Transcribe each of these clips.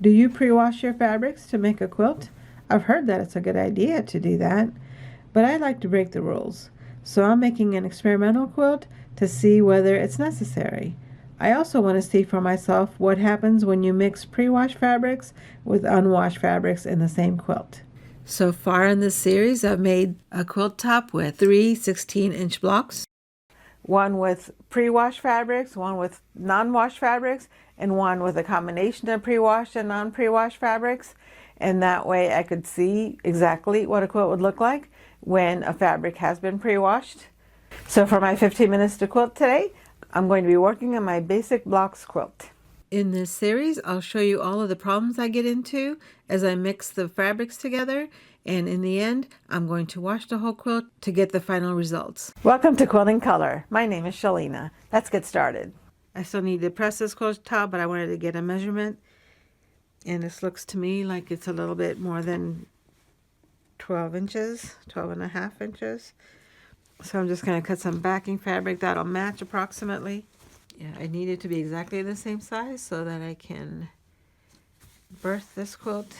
Do you pre-wash your fabrics to make a quilt? I've heard that it's a good idea to do that, but I like to break the rules. So I'm making an experimental quilt to see whether it's necessary. I also want to see for myself what happens when you mix pre-washed fabrics with unwashed fabrics in the same quilt. So far in this series, I've made a quilt top with 3 16-inch blocks. One with pre-washed fabrics, one with non-washed fabrics, and one with a combination of pre-washed and non-pre-washed fabrics. And that way I could see exactly what a quilt would look like when a fabric has been pre-washed. So for my 15 minutes to quilt today, I'm going to be working on my basic blocks quilt. In this series, I'll show you all of the problems I get into as I mix the fabrics together, and in the end, I'm going to wash the whole quilt to get the final results. Welcome to Quilting Color. My name is Shalina. Let's get started. I still need to press this quilt top, but I wanted to get a measurement, and this looks to me like it's a little bit more than 12 inches, 12.5 inches. So I'm just going to cut some backing fabric that'll match approximately. Yeah, I need it to be exactly the same size so that I can birth this quilt.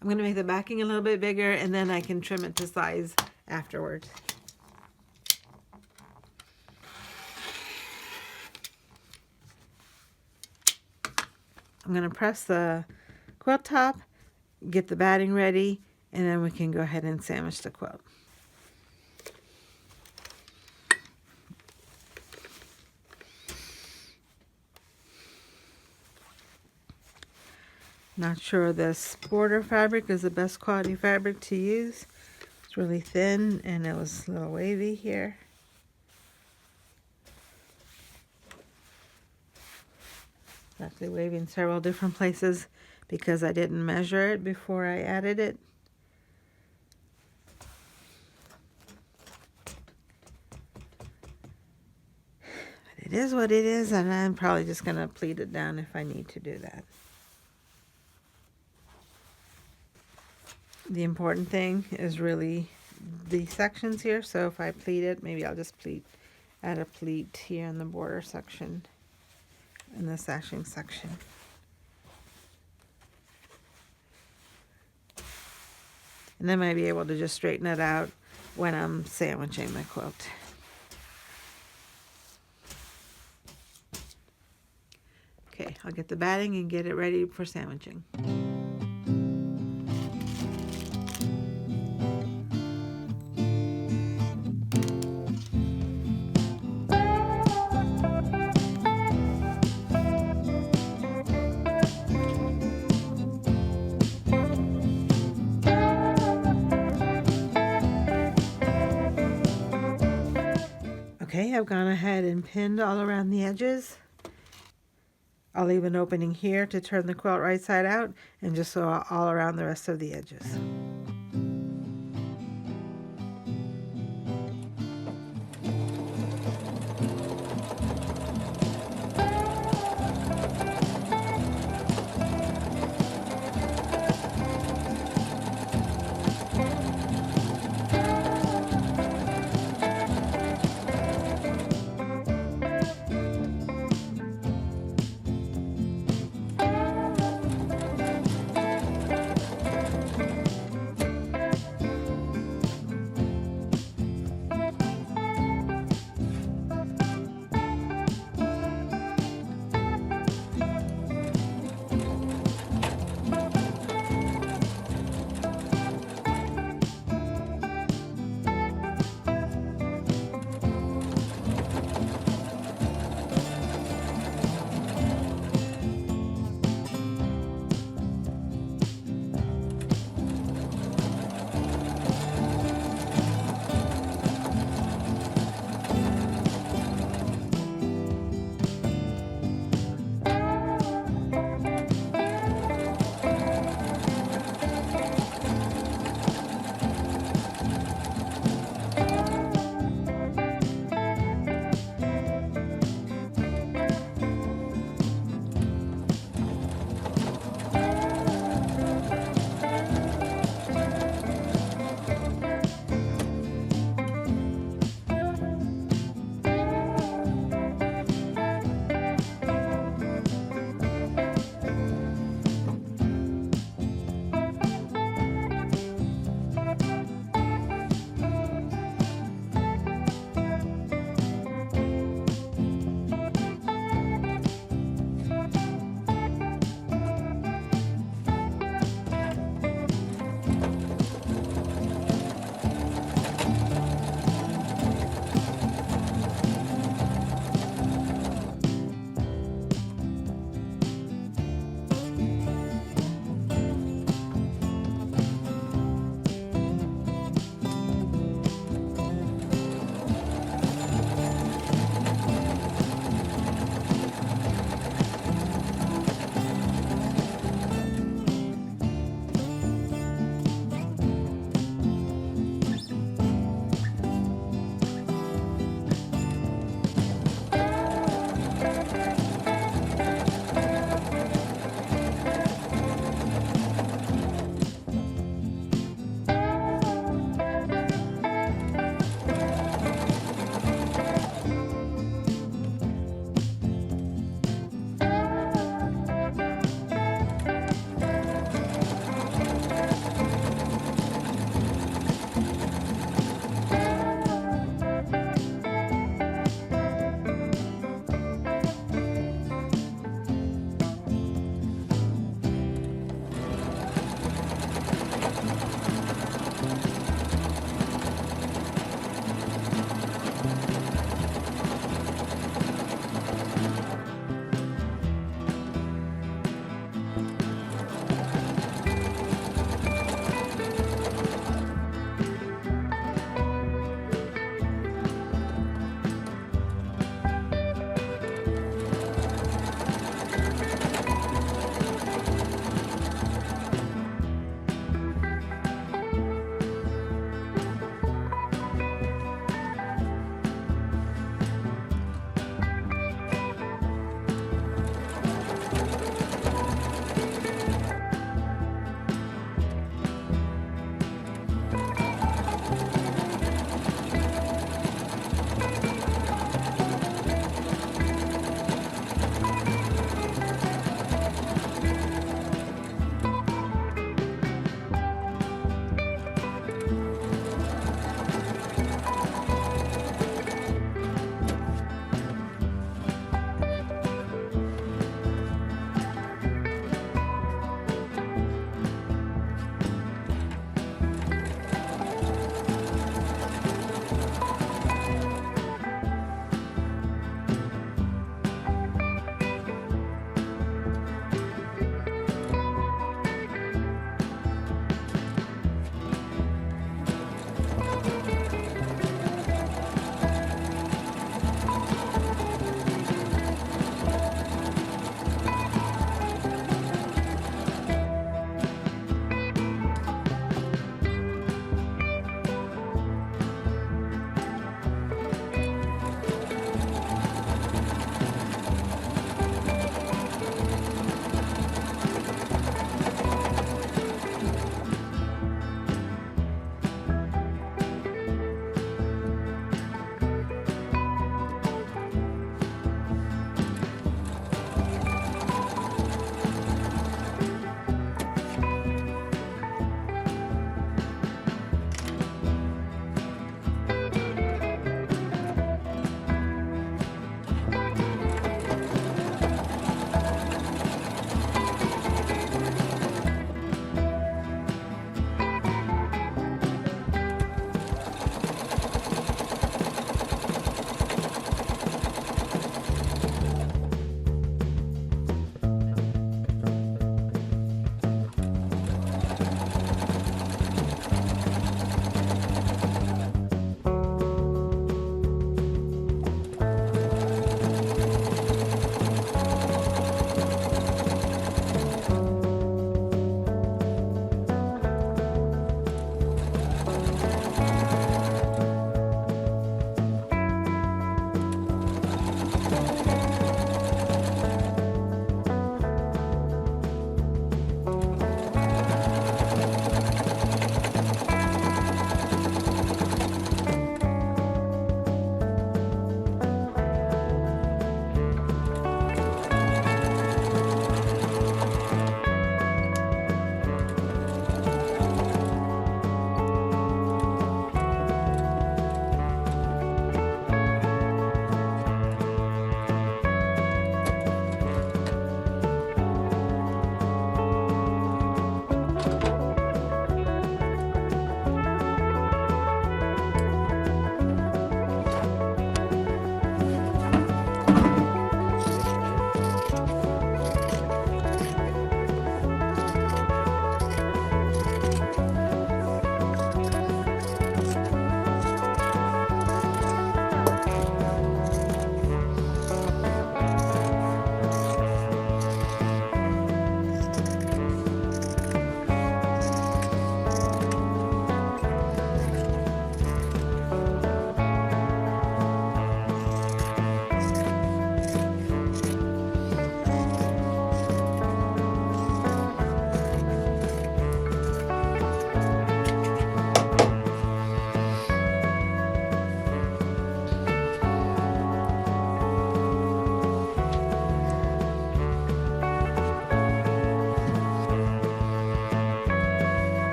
I'm going to make the backing a little bit bigger, and then I can trim it to size afterwards. I'm going to press the quilt top, get the batting ready, and then we can go ahead and sandwich the quilt. Not sure this border fabric is the best quality fabric to use. It's really thin and it was a little wavy here. It's actually wavy in several different places because I didn't measure it before I added it. But it is what it is, and I'm probably just going to pleat it down if I need to do that. The important thing is really these sections here, so if I pleat it, maybe I'll just add a pleat here in the border section, in the sashing section. And then I might be able to just straighten it out when I'm sandwiching the quilt. Okay, I'll get the batting and get it ready for sandwiching. Okay, I've gone ahead and pinned all around the edges. I'll leave an opening here to turn the quilt right side out, and just sew all around the rest of the edges.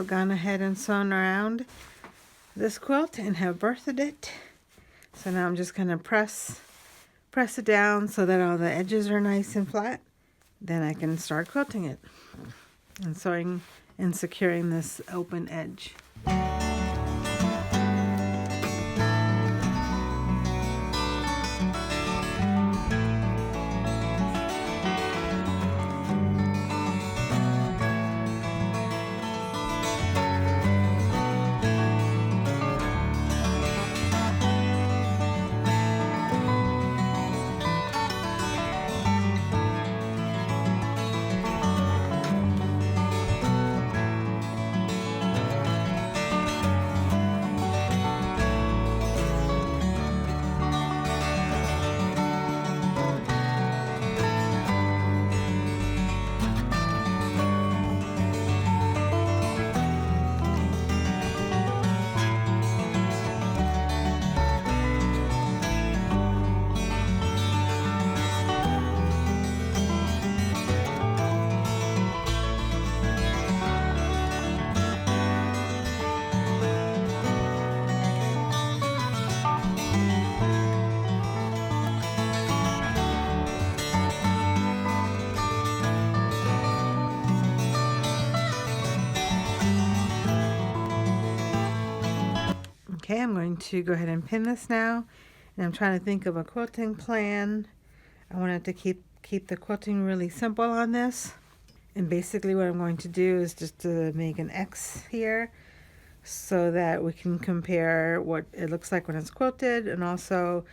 gone ahead and sewn around this quilt and have birthed it. So now I'm just going to press it down so that all the edges are nice and flat. Then I can start quilting it and sewing and securing this open edge. Okay, I'm going to go ahead and pin this now, and I'm trying to think of a quilting plan. I wanted to keep the quilting really simple on this, and basically what I'm going to do is just to make an X here so that we can compare what it looks like when it's quilted, and also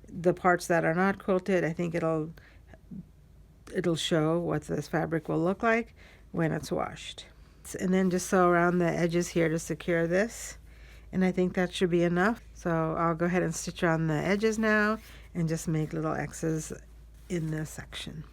the parts that are not quilted. I think it'll show what this fabric will look like when it's washed. And then just sew around the edges here to secure this. And I think that should be enough. So I'll go ahead and stitch on the edges now and just make little X's in this section.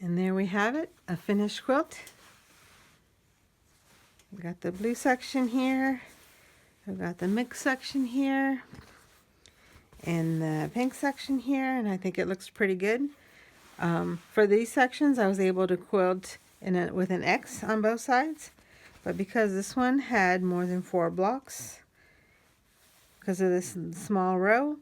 And there we have it, a finished quilt. We've got the blue section here. I've got the mixed section here. And the pink section here, and I think it looks pretty good. For these sections, I was able to quilt with an X on both sides. But because this one had more than 4 blocks, because of this small row,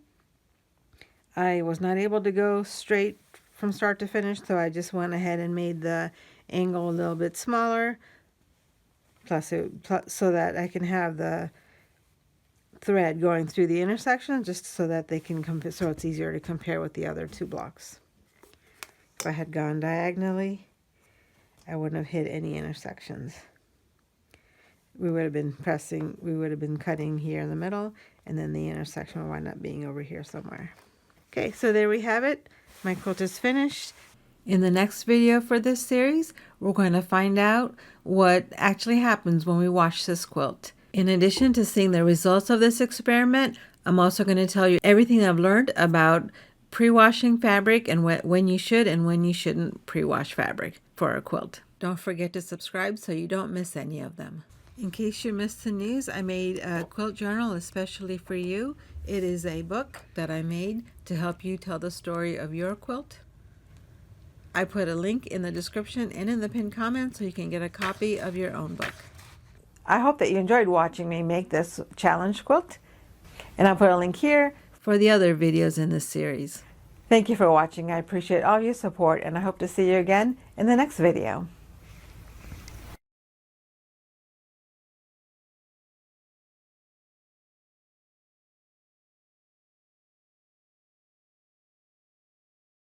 I was not able to go straight from start to finish, so I just went ahead and made the angle a little bit smaller, so that I can have the thread going through the intersection, just so that they can so it's easier to compare with the other 2 blocks. If I had gone diagonally, I wouldn't have hit any intersections. We would have been cutting here in the middle, and then the intersection would wind up being over here somewhere. Okay, so there we have it. My quilt is finished. In the next video for this series, we're going to find out what actually happens when we wash this quilt. In addition to seeing the results of this experiment, I'm also going to tell you everything I've learned about pre-washing fabric and when you should and when you shouldn't pre-wash fabric for a quilt. Don't forget to subscribe so you don't miss any of them. In case you missed the news, I made a quilt journal especially for you. It is a book that I made to help you tell the story of your quilt. I put a link in the description and in the pinned comment so you can get a copy of your own book. I hope that you enjoyed watching me make this challenge quilt, and I'll put a link here for the other videos in this series. Thank you for watching. I appreciate all your support, and I hope to see you again in the next video.